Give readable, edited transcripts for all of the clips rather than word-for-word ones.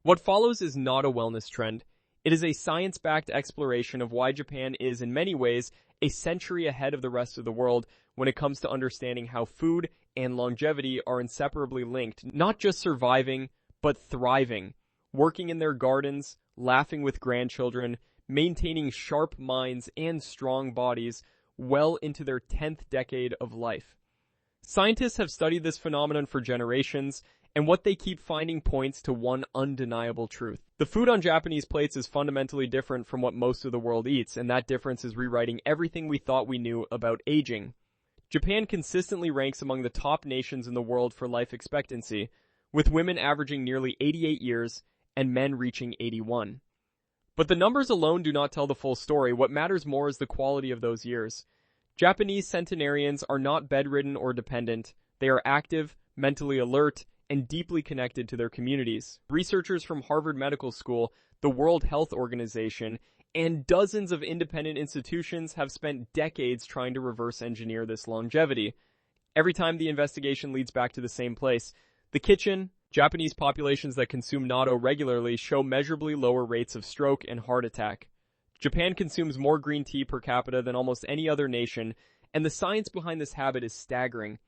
What follows is not a wellness trend. It is a science-backed exploration of why Japan is, in many ways, a century ahead of the rest of the world when it comes to understanding how food and longevity are inseparably linked, not just surviving, but thriving, working in their gardens, laughing with grandchildren, maintaining sharp minds and strong bodies well into their 10th decade of life. Scientists have studied this phenomenon for generations, and what they keep finding points to one undeniable truth. The food on Japanese plates is fundamentally different from what most of the world eats, and that difference is rewriting everything we thought we knew about aging. Japan consistently ranks among the top nations in the world for life expectancy, with women averaging nearly 88 years and men reaching 81. But the numbers alone do not tell the full story. What matters more is the quality of those years. Japanese centenarians are not bedridden or dependent. They are active, mentally alert, and deeply connected to their communities. Researchers from Harvard Medical School, the World Health Organization, and dozens of independent institutions have spent decades trying to reverse engineer this longevity. Every time the investigation leads back to the same place, the kitchen. Japanese populations that consume natto regularly show measurably lower rates of stroke and heart attack. Japan consumes more green tea per capita than almost any other nation, and the science behind this habit is staggering.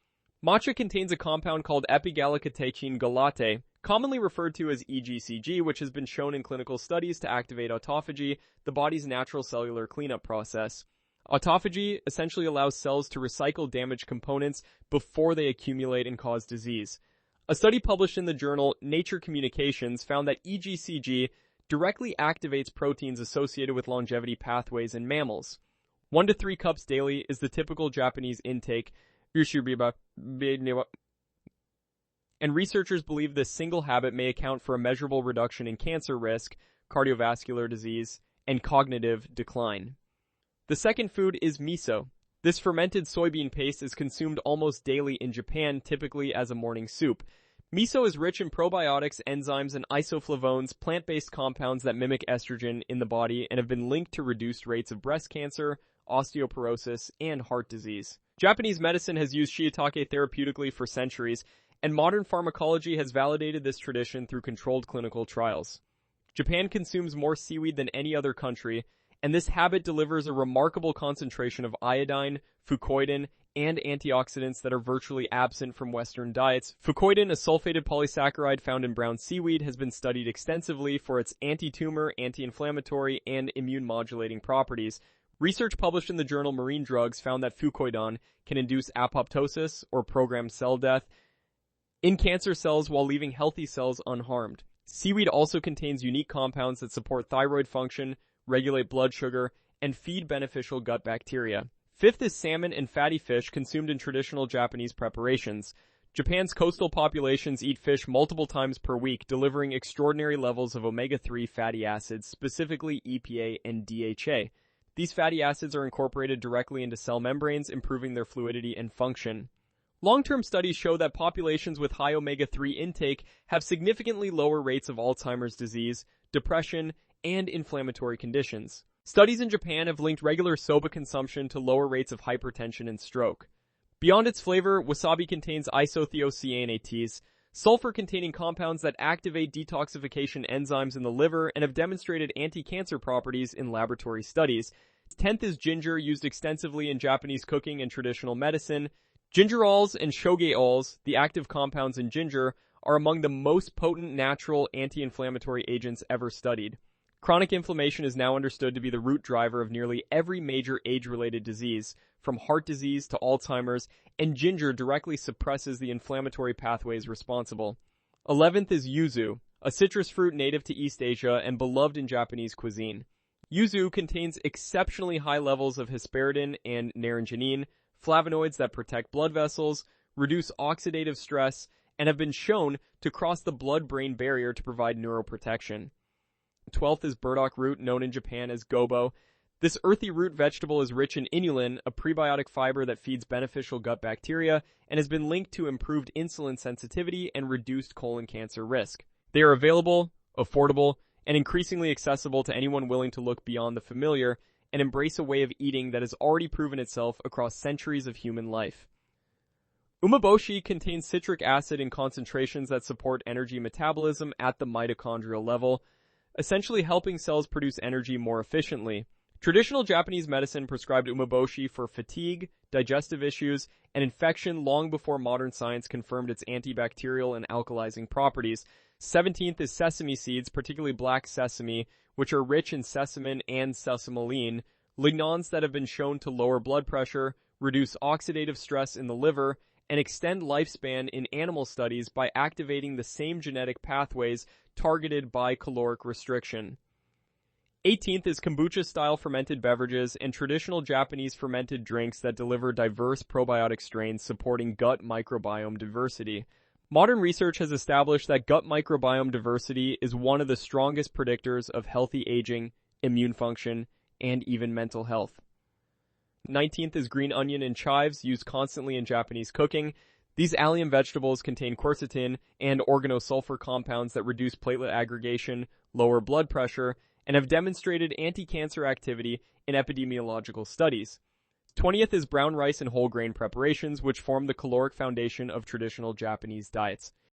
Matcha contains a compound called epigallocatechin galate, commonly referred to as EGCG, which has been shown in clinical studies to activate autophagy, the body's natural cellular cleanup process. Autophagy essentially allows cells to recycle damaged components before they accumulate and cause disease. A study published in the journal Nature Communications found that EGCG directly activates proteins associated with longevity pathways in mammals. 1 to 3 cups daily is the typical Japanese intake, and researchers believe this single habit may account for a measurable reduction in cancer risk, cardiovascular disease, and cognitive decline. The second food is miso. This fermented soybean paste is consumed almost daily in Japan, typically as a morning soup. Miso is rich in probiotics, enzymes, and isoflavones, plant-based compounds that mimic estrogen in the body and have been linked to reduced rates of breast cancer, osteoporosis, and heart disease. Japanese medicine has used shiitake therapeutically for centuries, and modern pharmacology has validated this tradition through controlled clinical trials. Japan consumes more seaweed than any other country, and this habit delivers a remarkable concentration of iodine, fucoidin, and antioxidants that are virtually absent from Western diets. Fucoidin, a sulfated polysaccharide found in brown seaweed, has been studied extensively for its anti-tumor, anti-inflammatory, and immune-modulating properties. Research published in the journal Marine Drugs found that fucoidin can induce apoptosis, or programmed cell death, in cancer cells while leaving healthy cells unharmed. Seaweed also contains unique compounds that support thyroid function, regulate blood sugar, and feed beneficial gut bacteria. Fifth is salmon and fatty fish consumed in traditional Japanese preparations. Japan's coastal populations eat fish multiple times per week, delivering extraordinary levels of omega-3 fatty acids, specifically EPA and DHA. These fatty acids are incorporated directly into cell membranes, improving their fluidity and function. Long-term studies show that populations with high omega-3 intake have significantly lower rates of Alzheimer's disease, depression, and inflammatory conditions. Studies in Japan have linked regular soba consumption to lower rates of hypertension and stroke. Beyond its flavor, wasabi contains isothiocyanates, sulfur-containing compounds that activate detoxification enzymes in the liver and have demonstrated anti-cancer properties in laboratory studies. 10th is ginger, used extensively in Japanese cooking and traditional medicine. Gingerols and shogaols, the active compounds in ginger, are among the most potent natural anti-inflammatory agents ever studied. Chronic inflammation is now understood to be the root driver of nearly every major age-related disease, from heart disease to Alzheimer's, and ginger directly suppresses the inflammatory pathways responsible. 11th is yuzu, a citrus fruit native to East Asia and beloved in Japanese cuisine. Yuzu contains exceptionally high levels of hesperidin and naringenin, flavonoids that protect blood vessels, reduce oxidative stress, and have been shown to cross the blood-brain barrier to provide neuroprotection. 12th is burdock root, known in Japan as gobo. This earthy root vegetable is rich in inulin, a prebiotic fiber that feeds beneficial gut bacteria, and has been linked to improved insulin sensitivity and reduced colon cancer risk. They are available, affordable, and increasingly accessible to anyone willing to look beyond the familiar and embrace a way of eating that has already proven itself across centuries of human life. Umeboshi contains citric acid in concentrations that support energy metabolism at the mitochondrial level, essentially helping cells produce energy more efficiently. Traditional Japanese medicine prescribed umeboshi for fatigue, digestive issues, and infection long before modern science confirmed its antibacterial and alkalizing properties. 17th is sesame seeds, particularly black sesame, which are rich in sesamin and sesamoline, lignans that have been shown to lower blood pressure, reduce oxidative stress in the liver, and extend lifespan in animal studies by activating the same genetic pathways targeted by caloric restriction. 18th is kombucha-style fermented beverages and traditional Japanese fermented drinks that deliver diverse probiotic strains supporting gut microbiome diversity. Modern research has established that gut microbiome diversity is one of the strongest predictors of healthy aging, immune function, and even mental health. 19th is green onion and chives, used constantly in Japanese cooking. These allium vegetables contain quercetin and organosulfur compounds that reduce platelet aggregation, lower blood pressure, and have demonstrated anti-cancer activity in epidemiological studies. 20th is brown rice and whole grain preparations, which form the caloric foundation of traditional Japanese diets.